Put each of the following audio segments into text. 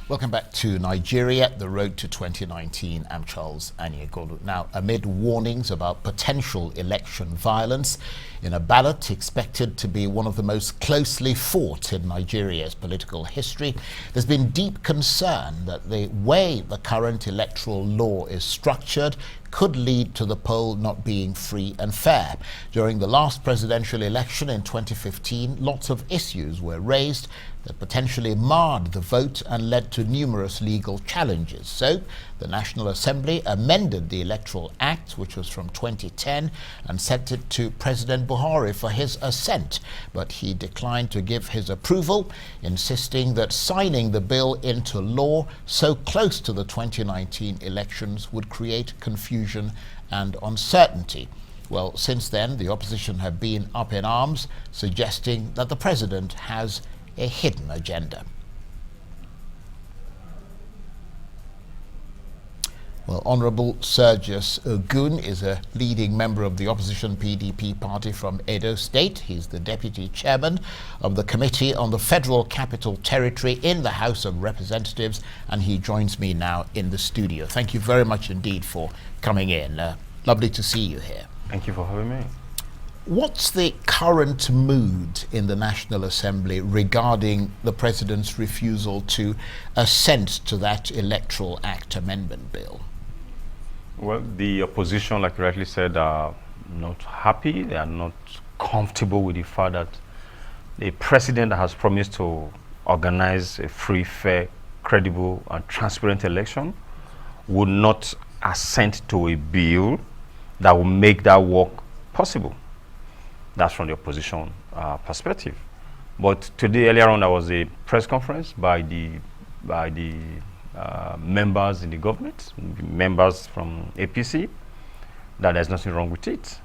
Welcome back to Nigeria, the road to 2019. I'm Charles Anyegolu. Now, amid warnings about potential election violence in a ballot expected to be one of the most closely fought in Nigeria's political history, there's been deep concern that the way the current electoral law is structured could lead to the poll not being free and fair. During the last presidential election in 2015, lots of issues were raised that potentially marred the vote and led to numerous legal challenges. So, the National Assembly amended the Electoral Act, which was from 2010, and sent it to President Buhari for his assent. But he declined to give his approval, insisting that signing the bill into law so close to the 2019 elections would create confusion and uncertainty. Well, since then, the opposition have been up in arms, suggesting that the president has a hidden agenda. Well, Honourable Sergius Ogun is a leading member of the opposition PDP party from Edo State. He's the deputy chairman of the Committee on the Federal Capital Territory in the House of Representatives, and he joins me now in the studio. Thank you very much indeed for coming in. Lovely to see you here. Thank you for having me. What's the current mood in the National Assembly regarding the President's refusal to assent to that Electoral Act amendment bill? Well, the opposition, like you rightly said, are not happy. They are not comfortable with the fact that the President has promised to organize a free, fair, credible, and transparent election would not assent to a bill that will make that work possible. That's from the opposition perspective. But today, earlier on, there was a press conference by the members in the government, members from APC, that there's nothing wrong with it.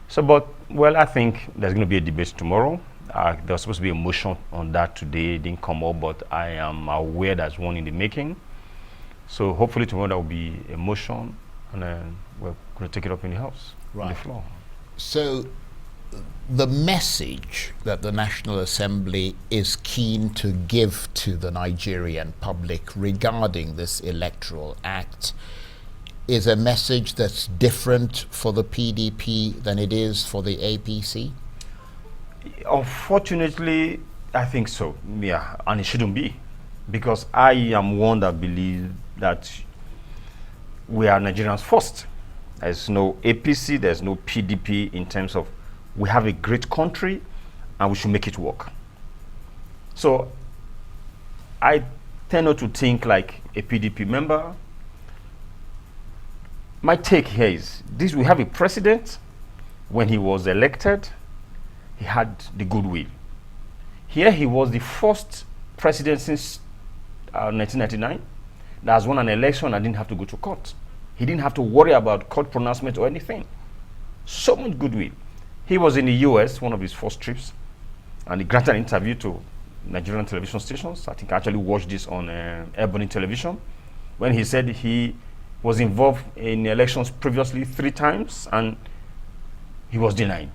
So, but, well, I think there's going to be a debate tomorrow. There's supposed to be a motion on that today. It didn't come up, but I am aware there's one in the making. So hopefully tomorrow there will be a motion, and then we're going to take it up in the House, on the floor. So the message that the National Assembly is keen to give to the Nigerian public regarding this Electoral Act is a message that's different for the PDP than it is for the APC? Unfortunately, I think so, yeah, and it shouldn't be, because I am one that believes that we are Nigerians first. There's no APC, there's no PDP in terms of we have a great country and we should make it work. So I tend not to think like a PDP member. My take here is this: we have a president. When he was elected, he had the goodwill. Here he was the first president since 1999 that has won an election and didn't have to go to court. He didn't have to worry about court pronouncement or anything. So much goodwill. He was in the US, one of his first trips, and he granted an interview to Nigerian television stations. I think I actually watched this on Ebony television, when he said he was involved in elections previously 3 times and he was denied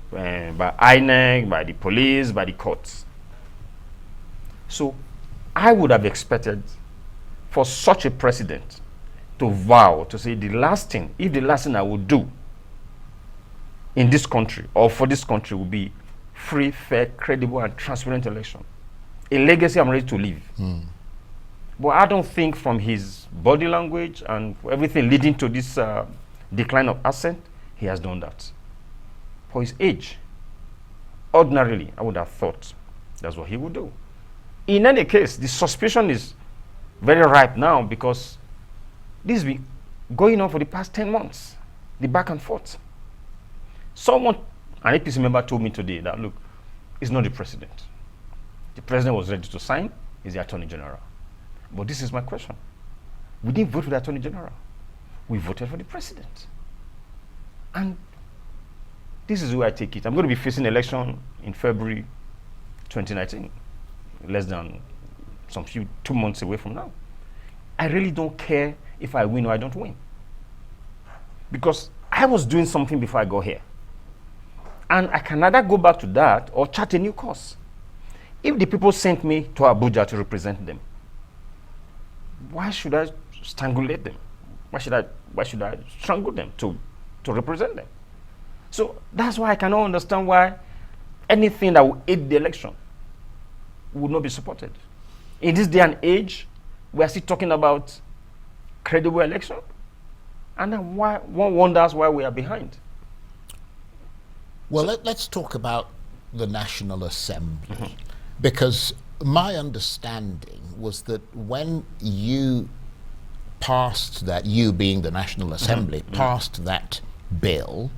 by INEC, by the police, by the courts. So I would have expected for such a president to vow to say the last thing, if the last thing I would do in this country or for this country will be free, fair, credible, and transparent election, a legacy I'm ready to leave. But I don't think from his body language and everything leading to this decline of assent, he has done that. For his age, ordinarily, I would have thought that's what he would do. In any case, the suspicion is very ripe now, because this has been going on for the past 10 months, the back and forth. Someone, an APC member, told me today that, look, it's not the president. The president was ready to sign, it's the Attorney General. But this is my question. We didn't vote for the Attorney General. We voted for the president. And this is where I take it. I'm going to be facing election in February 2019, less than 2 months away from now. I really don't care if I win or I don't win, because I was doing something before I got here. And I can either go back to that or chart a new course. If the people sent me to Abuja to represent them, why should I strangulate them? Why should I strangle them to represent them? So that's why I cannot understand why anything that will aid the election would not be supported. In this day and age, we are still talking about credible election, and then why one wonders why we are behind. Well, let's talk about the National Assembly, because my understanding was that when you passed that, you being the National Assembly, passed that bill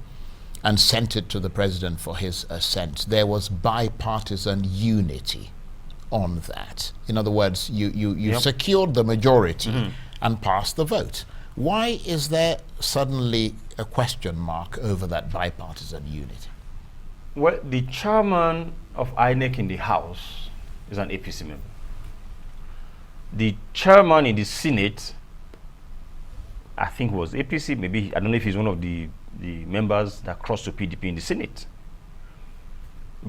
and sent it to the president for his assent, there was bipartisan unity on that. In other words, you secured the majority and passed the vote. Why is there suddenly a question mark over that bipartisan unity? Well, the chairman of INEC in the House is an APC member. The chairman in the Senate, I think, was APC. Maybe, I don't know if he's one of the members that crossed to PDP in the Senate.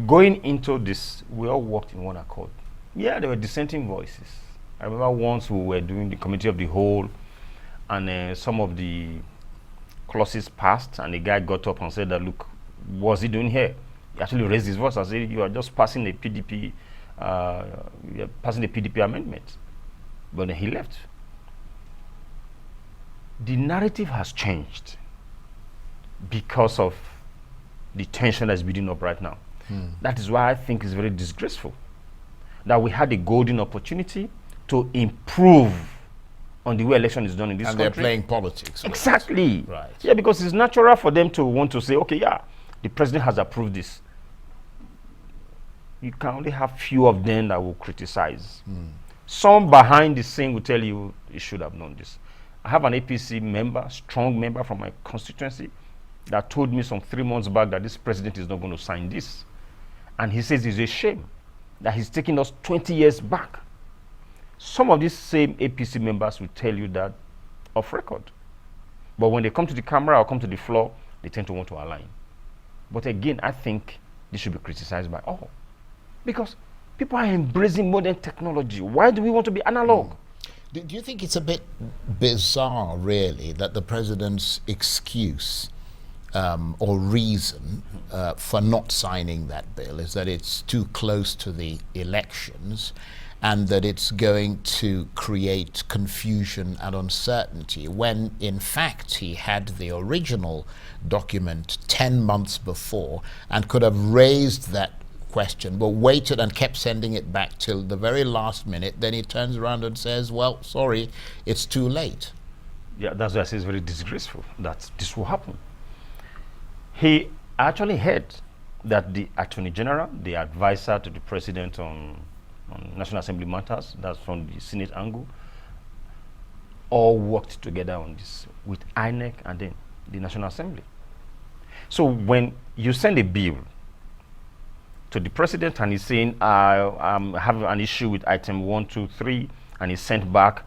Going into this, we all worked in one accord. Yeah, there were dissenting voices. I remember once we were doing the committee of the whole, and some of the clauses passed, and the guy got up and said that, look, what's he doing here? He actually raised his voice and said, you are just passing a PDP, you're passing a PDP amendment. But then he left. The narrative has changed because of the tension that's building up right now. That is why I think it's very disgraceful that we had a golden opportunity to improve on the way election is done in this country. And they're playing politics. Exactly. Right. Yeah, because it's natural for them to want to say, okay, yeah, the president has approved this. You can only have few of them that will criticize. Some behind the scene will tell you should have known this. I have an APC member, strong member from my constituency, that told me some 3 months back that this president is not going to sign this. And he says it's a shame that he's taking us 20 years back. Some of these same APC members will tell you that off record. But when they come to the camera or come to the floor, they tend to want to align. But again, I think this should be criticized by all. Because people are embracing modern technology. Why do we want to be analog? Do you think it's a bit bizarre, really, that the president's excuse or reason for not signing that bill is that it's too close to the elections and that it's going to create confusion and uncertainty, when in fact he had the original document 10 months before and could have raised that question, but waited and kept sending it back till the very last minute? Then he turns around and says, well, sorry, it's too late. Yeah, that's why I say it's very disgraceful that this will happen. He actually heard that the Attorney General, the advisor to the President on National Assembly matters, that's from the Senate angle, all worked together on this with INEC and then the National Assembly. So when you send a bill to the President and he's saying, I have an issue with item 1, 2, 3, and he's sent back,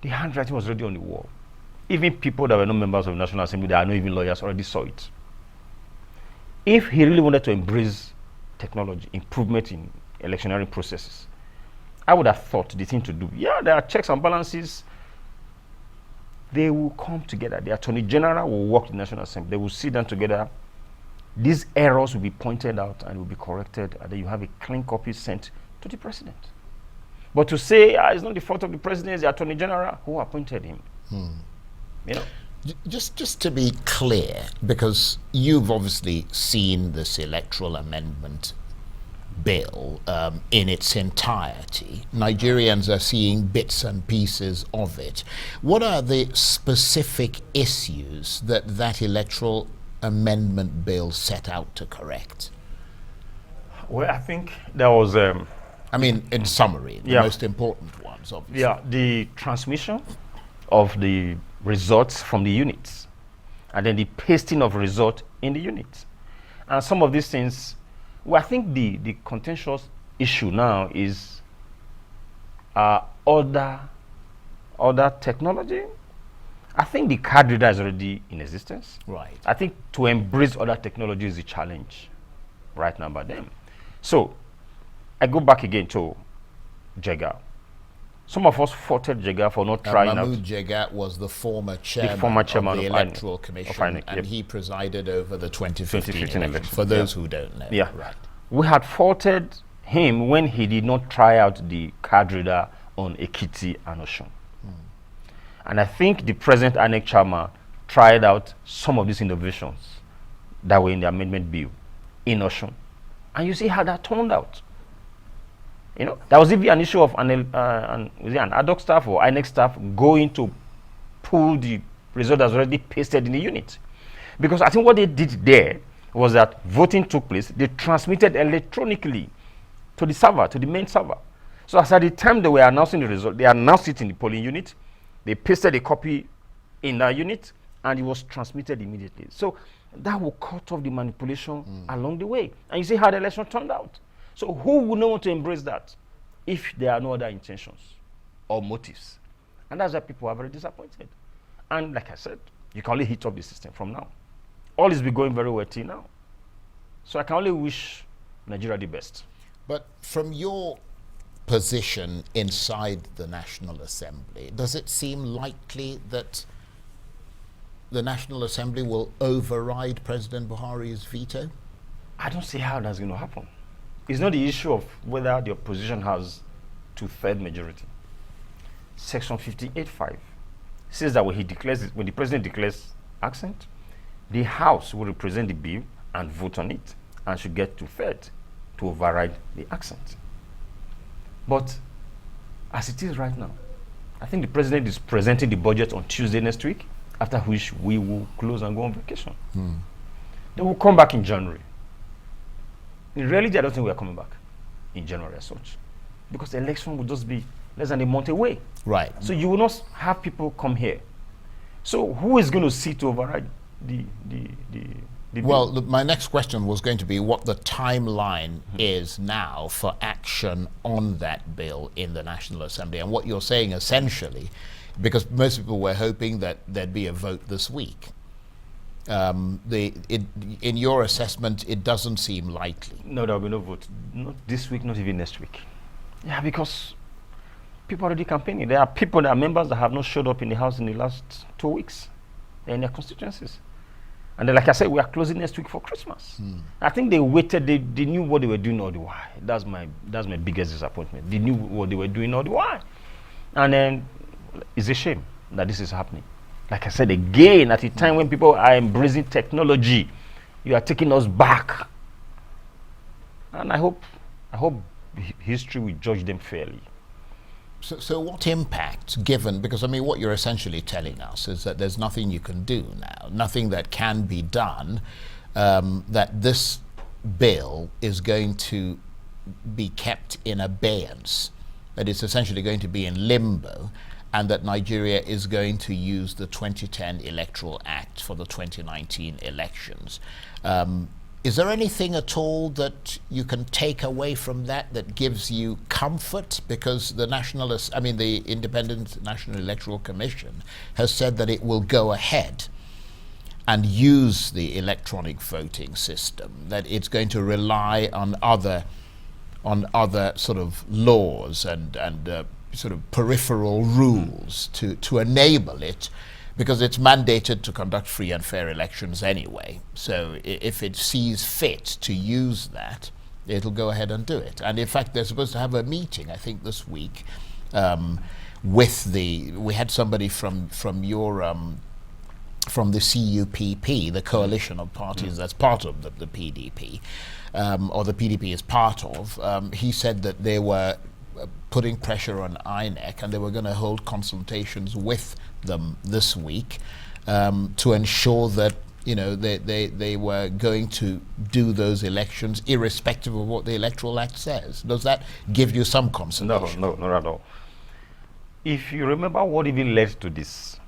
the handwriting was already on the wall. Even people that were not members of the National Assembly, that are not even lawyers, already saw it. If he really wanted to embrace technology, improvement in electioneering processes, I would have thought the thing to do, yeah, there are checks and balances. They will come together. The Attorney General will work with the National Assembly. They will sit down together. These errors will be pointed out and will be corrected, and then you have a clean copy sent to the President. But to say it's not the fault of the President, it's the Attorney General who appointed him. You know? Just to be clear, because you've obviously seen this electoral amendment bill in its entirety. Nigerians are seeing bits and pieces of it. What are the specific issues that that electoral amendment bill set out to correct? Well, I think there was... I mean, in summary, the most important ones, obviously. Yeah, the transmission of the results from the units, and then the pasting of results in the units. And some of these things, well, I think the contentious issue now is other technology. I think the card reader is already in existence. Right. I think to embrace other technology is a challenge right now by them. So I go back again to Jega. Some of us faulted Jega for not trying Mahmoud out. Jega was the former chairman, chairman of the of Electoral INEC, Commission, INEC, and yep. he presided over the 2015 election, election, for those who don't know. Yeah. Right. We had faulted him when he did not try out the card reader on Ekiti and Osun. And I think the present INEC chairman tried out some of these innovations that were in the amendment bill in Osun. And you see how that turned out. You know, there was even an issue of was it an ad hoc staff or INEC staff going to pull the result that's already pasted in the unit. Because I think what they did there was that voting took place, they transmitted electronically to the server, to the main server. So as at the time they were announcing the result, they announced it in the polling unit, they pasted a copy in that unit, and it was transmitted immediately. So that will cut off the manipulation along the way. And you see how the election turned out. So who would not want to embrace that if there are no other intentions or motives? And that's why people are very disappointed. And like I said, you can only hit up the system from now. All is be going very well till now. So I can only wish Nigeria the best. But from your position inside the National Assembly, does it seem likely that the National Assembly will override President Buhari's veto? I don't see how that's going to happen. It's not the issue of whether the opposition has two-thirds majority. Section 58.5 says that when the president declares assent, the House will represent the bill and vote on it and should get two-thirds to override the assent. But as it is right now, I think the president is presenting the budget on Tuesday next week, after which we will close and go on vacation. They will come back in January. In reality, I don't think we are coming back in January as such, because the election will just be less than a month away. Right. So you will not have people come here. So who is going to see to override the Well, bill? my next question was going to be what the timeline is now for action on that bill in the National Assembly, and what you're saying essentially, because most people were hoping that there'd be a vote this week. In your assessment, it doesn't seem likely. No, there will be no vote. Not this week, not even next week. Yeah, because people are already campaigning. There are people, there are members that have not showed up in the House in the last 2 weeks. They're in their constituencies. And then, like I said, we are closing next week for Christmas. I think they waited, they knew what they were doing all the while. That's my biggest disappointment. They knew what they were doing all the while. And then it's a shame that this is happening. Like I said again, at a time when people are embracing technology, you are taking us back. And I hope history will judge them fairly. So what impact, given, because I mean what you're essentially telling us is that there's nothing you can do now, nothing that can be done, that this bill is going to be kept in abeyance, that it's essentially going to be in limbo, and that Nigeria is going to use the 2010 Electoral Act for the 2019 elections. Is there anything at all that you can take away from that gives you comfort? Because the Independent National Electoral Commission has said that it will go ahead and use the electronic voting system, that it's going to rely on other sort of laws and sort of peripheral rules to enable it, because it's mandated to conduct free and fair elections anyway. So if it sees fit to use that, it'll go ahead and do it. And in fact, they're supposed to have a meeting, I think, this week we had somebody from the CUPP, the coalition of parties that's part of the PDP, or the PDP is part of. He said that they were putting pressure on INEC, and they were going to hold consultations with them this week to ensure that they were going to do those elections irrespective of what the Electoral Act says. Does that give you some consolation? No, not at all. If you remember what even led to this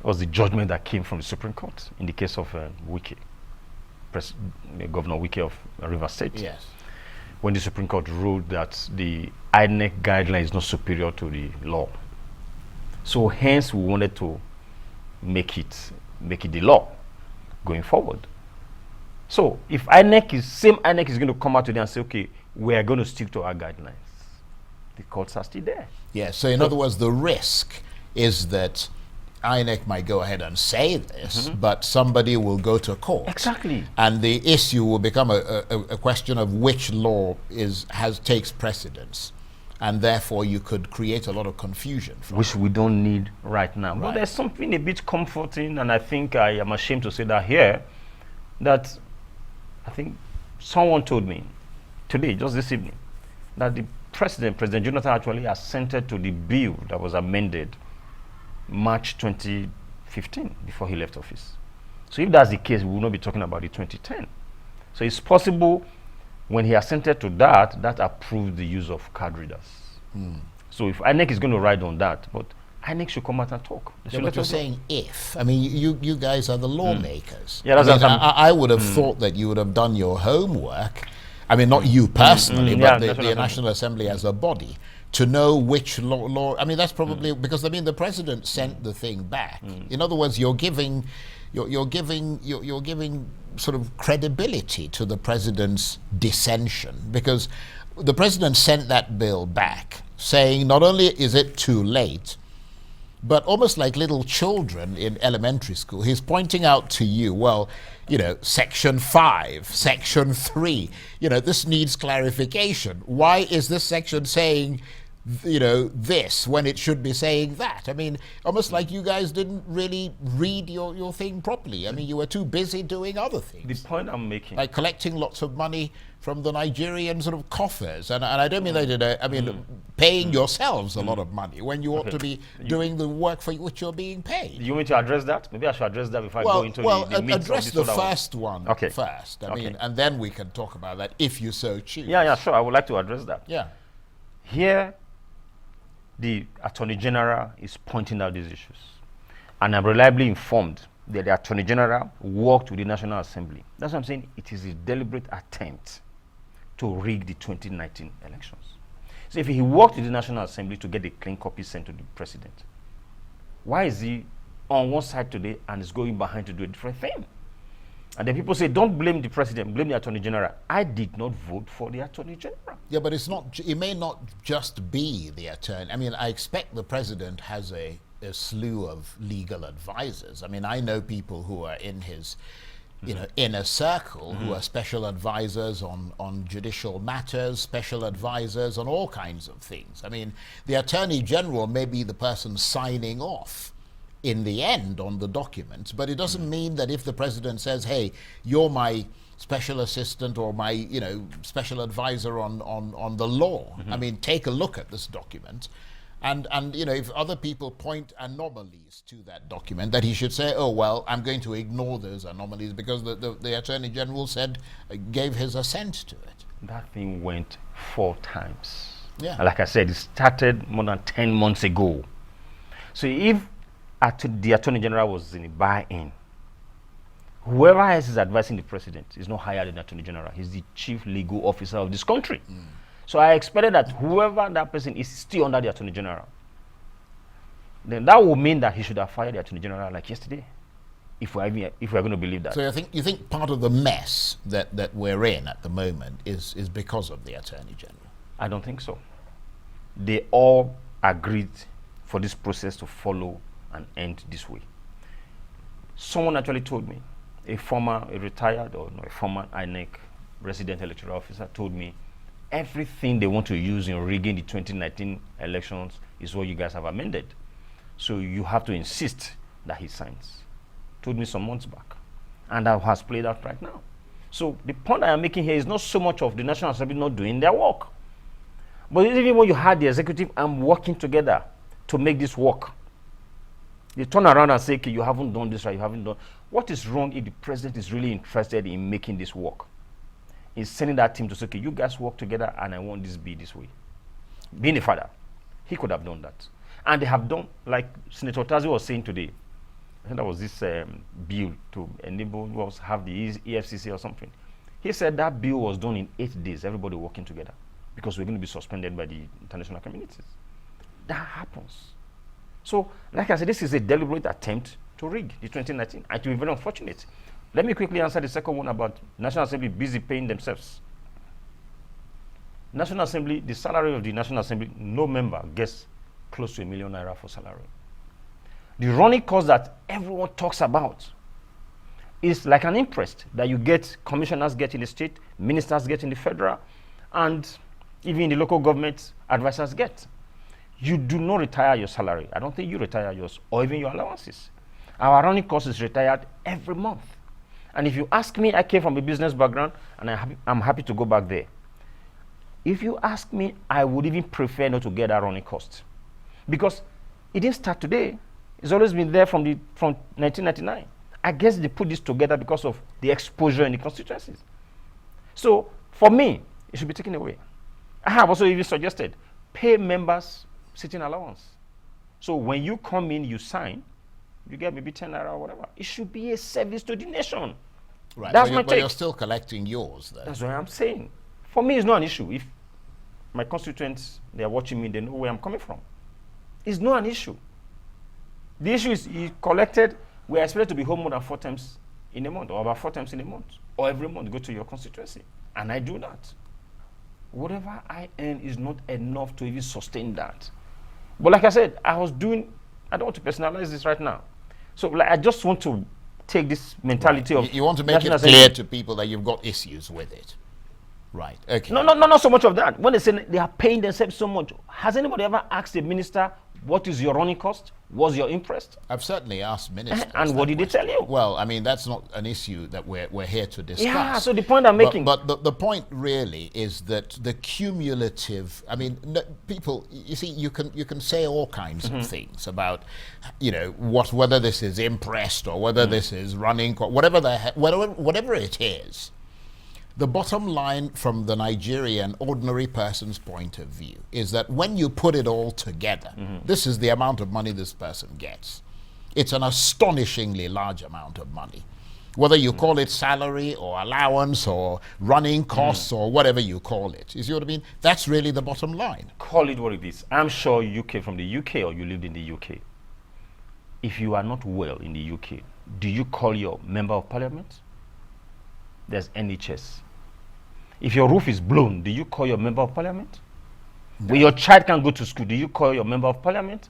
was the judgment that came from the Supreme Court in the case of Wike, Governor Wike of Rivers State. Yes. When the Supreme Court ruled that the INEC guideline is not superior to the law. So hence we wanted to make it the law going forward. So if same INEC is going to come out today and say, okay, we are going to stick to our guidelines, the courts are still there. Yeah, so in other words, the risk is that INEC might go ahead and say this, but somebody will go to court. Exactly. And the issue will become a question of which law takes precedence. And therefore, you could create a lot of confusion. Which we don't need right now. Right. But there's something a bit comforting, and I think I am ashamed to say that here, that I think someone told me today, just this evening, that the President Jonathan, actually assented to the bill that was amended March 2015 before he left office. So if that's the case, we will not be talking about the 2010. So it's possible when he assented to that, that approved the use of card readers. So if INEC is going to ride on that, but INEC should come out and talk. Yeah, but you're saying if. I mean, you guys are the lawmakers. Yeah, that's I would have thought that you would have done your homework. I mean, not you personally, but the National Assembly as a body, to know which law. I mean, that's probably because, I mean, the president sent the thing back. In other words, you're giving sort of credibility to the president's dissension, because the president sent that bill back saying not only is it too late, but almost like little children in elementary school, he's pointing out to you, well, you know, section 5, section 3, you know, this needs clarification. Why is this section saying, you know, this when it should be saying that? I mean, almost like you guys didn't really read your thing properly. I mean, you were too busy doing other things. The point I'm making, like collecting lots of money from the Nigerian sort of coffers, and I don't mean they did. I mean, paying yourselves a lot of money when you ought to be doing the work for which you're being paid. You want me to address that? Maybe I should address that before I go into the meat address of this the first one first. I mean, and then we can talk about that if you so choose. Yeah, sure. I would like to address that. Yeah. Here, the Attorney General is pointing out these issues, and I'm reliably informed that the Attorney General worked with the National Assembly. That's what I'm saying. It is a deliberate attempt to rig the 2019 elections. So if he worked with the National Assembly to get a clean copy sent to the president, why is he on one side today and is going behind to do a different thing? And then people say, don't blame the president, blame the Attorney General. I did not vote for the Attorney General. Yeah, but it's not. It may not just be the attorney. I mean, I expect the president has a slew of legal advisors. I mean, I know people who are in his inner circle who are special advisors on judicial matters, special advisors on all kinds of things. I mean, the Attorney General may be the person signing off in the end on the documents, but it doesn't mean that if the president says, hey, you're my special assistant or my special advisor on the law, I mean, take a look at this document, and if other people point anomalies to that document, that he should say, oh well, I'm going to ignore those anomalies because the Attorney General gave his assent to it. That thing went 4 times. Yeah. Like I said, it started more than 10 months ago. So if the Attorney General was in a buy-in, whoever else is advising the president is not higher than the Attorney General. He's the chief legal officer of this country. So I expected that whoever that person is still under the Attorney General. Then that would mean that he should have fired the Attorney General like yesterday, if we're going to believe that. So you think part of the mess that we're in at the moment is because of the Attorney General? I don't think so. They all agreed for this process to follow and end this way. Someone actually told me, a former INEC resident electoral officer told me, everything they want to use in rigging the 2019 elections is what you guys have amended. So you have to insist that he signs. Told me some months back. And that has played out right now. So the point I am making here is not so much of the National Assembly not doing their work, but even when you had the executive arm working together to make this work, they turn around and say, okay, you haven't done this right, you haven't done. What is wrong if the president is really interested in making this work? He's sending that team to say, okay, you guys work together and I want this be this way. Being a father, he could have done that. And they have done, like Senator Tazi was saying today, I think that was this bill to enable us have the EFCC or something. He said that bill was done in 8 days, everybody working together, because we're going to be suspended by the international communities. That happens. So, like I said, this is a deliberate attempt to rig the 2019, and to be very unfortunate. Let me quickly answer the second one about National Assembly busy paying themselves. National Assembly, the salary of the National Assembly, no member gets close to ₦1 million for salary. The running cost that everyone talks about is like an interest that you get, commissioners get in the state, ministers get in the federal, and even the local government advisors get. You do not retire your salary. I don't think you retire yours, or even your allowances. Our running cost is retired every month. And if you ask me, I came from a business background, and I'm happy to go back there. If you ask me, I would even prefer not to get that running cost. Because it didn't start today. It's always been there from 1999. I guess they put this together because of the exposure in the constituencies. So, for me, it should be taken away. I have also even suggested, pay members sitting allowance. So when you come in, you sign, you get maybe 10 naira or whatever. It should be a service to the nation. Right. That's my but take. You're still collecting yours, though. That's what I'm saying. For me, it's not an issue. If my constituents, they are watching me, they know where I'm coming from. It's not an issue. The issue is you collected, we are expected to be home more than 4 times in a month, or about 4 times in a month, or every month go to your constituency. And I do that. Whatever I earn is not enough to even sustain that. But like I said, I don't want to personalize this right now. So like, I just want to take this mentality of... You want to make it clear to people that you've got issues with it. Right, okay. No, not so much of that. When they say they are paying themselves so much, has anybody ever asked a minister, what is your running cost? What's your interest? I've certainly asked ministers. And what did they tell you? Well, I mean, that's not an issue that we're here to discuss. Yeah, so the point I'm making... But the point really is that the cumulative... I mean, people, you see, you can say all kinds of things about, you know, whether this is impressed or whether this is running, whatever it is. The bottom line from the Nigerian ordinary person's point of view is that when you put it all together, this is the amount of money this person gets. It's an astonishingly large amount of money. Whether you call it salary or allowance or running costs or whatever you call it. You see what I mean? That's really the bottom line. Call it what it is. I'm sure you came from the UK or you lived in the UK. If you are not well in the UK, do you call your member of parliament? There's NHS. If your roof is blown, do you call your member of parliament? No. When your child can go to school, do you call your member of parliament?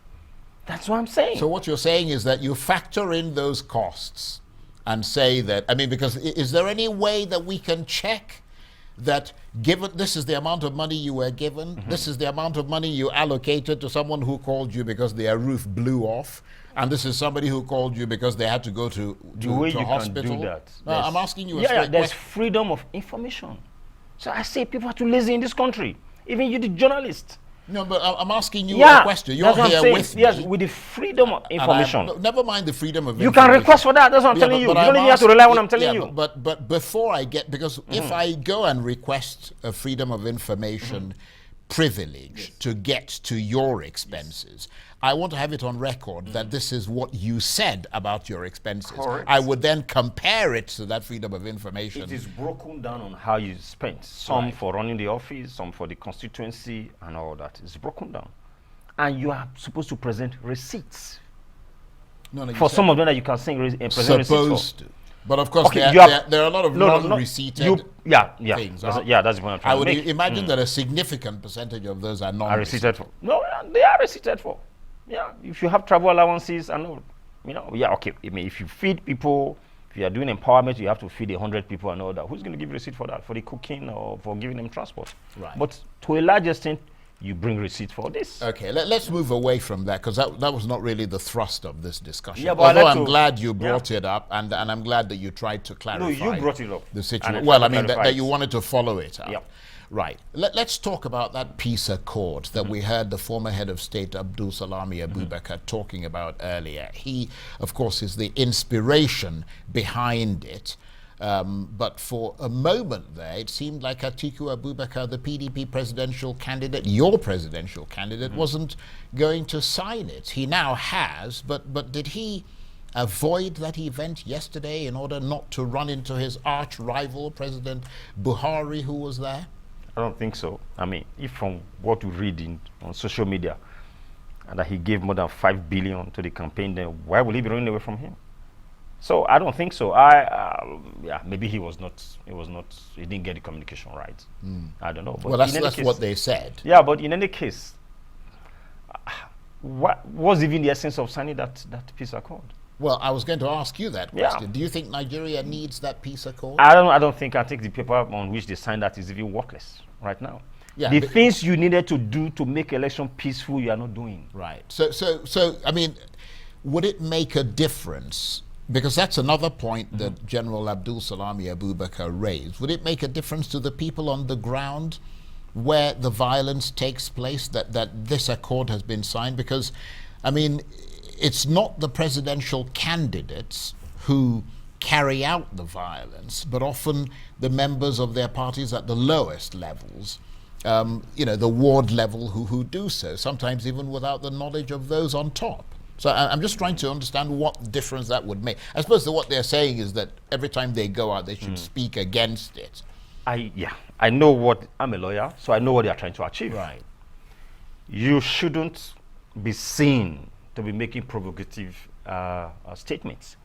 That's what I'm saying. So what you're saying is that you factor in those costs and say that, I mean, because is there any way that we can check that given this is the amount of money you were given, this is the amount of money you allocated to someone who called you because their roof blew off, and this is somebody who called you because they had to go to hospital? Can do that. No, I'm asking you a straight there's question. freedom of information. So I say people are too lazy in this country. Even you, the journalist. No, but I'm asking you a question. You're here with me. Yes, with the freedom of information. Never mind the freedom of you information. can request for that. That's what I'm telling you. You don't even have to rely on what I'm telling you. But before I get, because if I go and request a freedom of information privilege to get to your expenses, I want to have it on record that this is what you said about your expenses. Correct. I would then compare it to that freedom of information. It is broken down on how you spent. Some for running the office, some for the constituency, and all that. It's broken down. And you are supposed to present receipts. For some of them that you can present receipts for. But of course, there are a lot of non-receipted things. That's the point I'm trying to make. I would imagine that a significant percentage of those are non-receipted for. No, they are receipted for. Yeah, if you have travel allowances and all, okay. I mean, if you feed people, if you are doing empowerment, you have to feed 100 people and all that. Who's going to give receipt for that? For the cooking or for giving them transport? Right. But to a large extent, you bring receipts for this. Okay, let's move away from that, because that was not really the thrust of this discussion. Yeah, but although I'm glad you brought it up, and I'm glad that you tried to clarify. No, you brought it up. The situation. Well, I mean that you wanted to follow it up. Yep. Right. Let's talk about that peace accord that we heard the former head of state, Abdul Salami Abubakar, talking about earlier. He, of course, is the inspiration behind it. But for a moment there, it seemed like Atiku Abubakar, the PDP presidential candidate, your presidential candidate, wasn't going to sign it. He now has, but did he avoid that event yesterday in order not to run into his arch rival, President Buhari, who was there? I don't think so. I mean, if from what we read on social media, and that he gave more than 5 billion to the campaign, then why will he be running away from him? So I don't think so. Maybe he didn't get the communication right. I don't know. But well, that's what they said. Yeah, but in any case, what was even the essence of signing that peace accord? Well, I was going to ask you that Yeah. question. Do you think Nigeria needs that peace accord? I don't think. I think the paper on which they signed that is even worthless right now. Yeah, the things you needed to do to make election peaceful, you are not doing. Right. So I mean, would it make a difference? Because that's another point that General Abdul Salami Abubakar raised. Would it make a difference to the people on the ground where the violence takes place that this accord has been signed? Because, I mean, it's not the presidential candidates who carry out the violence, but often the members of their parties at the lowest levels, the ward level who do so, sometimes even without the knowledge of those on top. So I'm just trying to understand what difference that would make. I suppose that what they're saying is that every time they go out, they should speak against it. I know what, I'm a lawyer, so I know what they are trying to achieve. Right. You shouldn't be seen to be making provocative statements.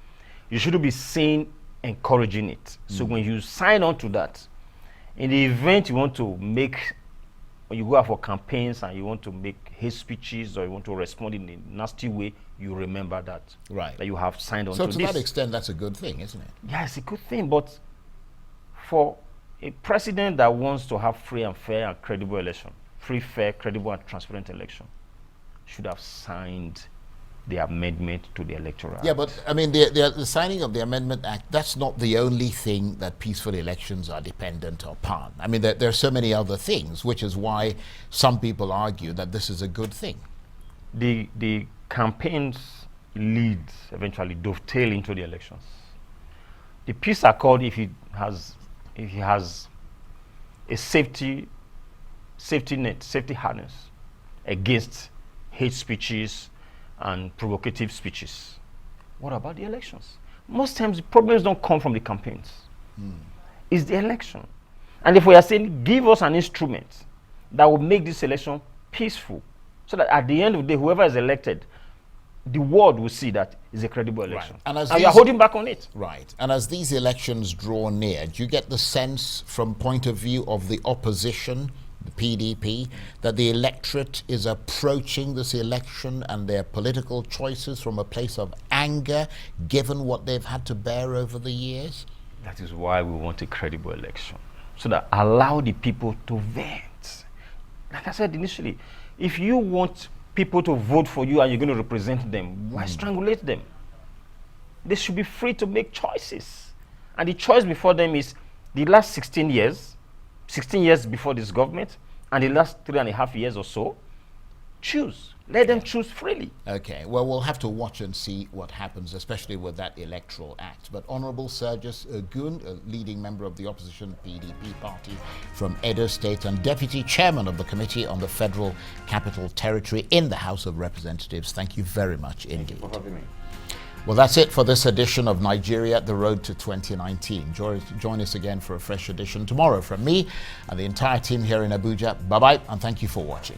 You shouldn't be seen encouraging it. So when you sign on to that, in the event you want to make, when you go out for campaigns and you want to make hate speeches or you want to respond in a nasty way, you remember that. Right. That you have signed on to this. So to that extent, that's a good thing, isn't it? Yeah, it's a good thing, but for a president that wants to have free and fair and credible election, free, fair, credible and transparent election, should have signed the amendment to the Electoral Act. Yeah, but I mean, the signing of the Amendment Act, that's not the only thing that peaceful elections are dependent upon. I mean, there are so many other things, which is why some people argue that this is a good thing. The campaigns leads eventually dovetail into the elections. The peace accord, if it has a safety net, safety harness against hate speeches and provocative speeches, what about the elections? Most times the problems don't come from the campaigns. It's the election. And if we are saying, give us an instrument that will make this election peaceful, so that at the end of the day, whoever is elected, the world will see that it's a credible election. Right. And you're holding back on it. Right. And as these elections draw near, do you get the sense from point of view of the opposition, the PDP, that the electorate is approaching this election and their political choices from a place of anger, given what they've had to bear over the years? That is why we want a credible election, so that allow the people to vent. Like I said initially, if you want people to vote for you and you're going to represent them, why strangulate them? They should be free to make choices. And the choice before them is the last 16 years before this government, and the last 3.5 years or so. Choose. Let them choose freely. Okay, well, we'll have to watch and see what happens, especially with that Electoral Act. But Honorable Sergius Ogun, a leading member of the opposition PDP party from Edo State and Deputy Chairman of the Committee on the Federal Capital Territory in the House of Representatives, thank you very much indeed. Thank you for having me. Well, that's it for this edition of Nigeria, The Road to 2019. Join us again for a fresh edition tomorrow from me and the entire team here in Abuja. Bye-bye, and thank you for watching.